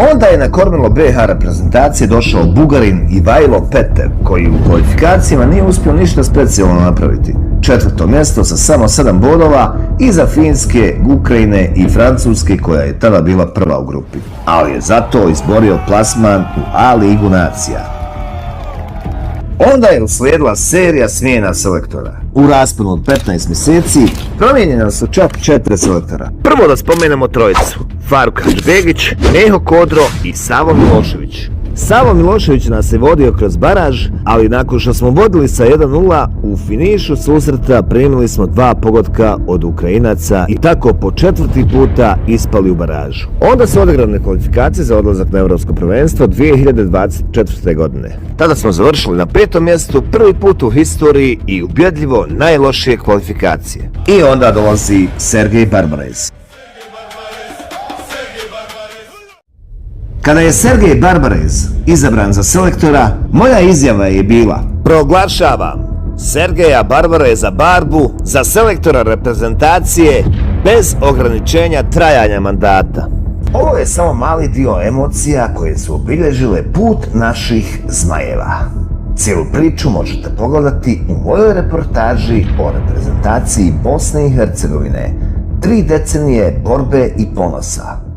Onda je na kormilo BiH reprezentacije došao Bugarin Ivajlo Petev, koji u kvalifikacijama nije uspio ništa specijalno napraviti. 4. mjesto sa samo 7 bodova iza Finske, Ukrajine i Francuske, koja je tada bila prva u grupi. Ali je zato izborio plasman u A ligu nacija. Onda je uslijedila serija smjena selektora. U rasponu od 15 mjeseci promijenjena su čak 4 selektora. Prvo da spomenemo trojicu: Faruk Hadžbegić, Meho Kodro i Savo Milošević. Savo Milošević nas je vodio kroz baraž, ali nakon što smo vodili sa 1:0, u finišu susreta primili smo 2 pogotka od Ukrajinaca i tako po 4. puta ispali u baražu. Onda su odigrane kvalifikacije za odlazak na Europsko prvenstvo 2024. godine. Tada smo završili na 5. mjestu, prvi put u historiji i ubjedljivo najlošije kvalifikacije. I onda dolazi Sergej Barbarez. Kada je Sergej Barbarez izabran za selektora, moja izjava je bila: proglašavam Sergeja Barbareza Barbu za selektora reprezentacije bez ograničenja trajanja mandata. Ovo je samo mali dio emocija koje su obilježile put naših zmajeva. Cijelu priču možete pogledati u mojoj reportaži o reprezentaciji Bosne i Hercegovine, 3 decenije borbe i ponosa.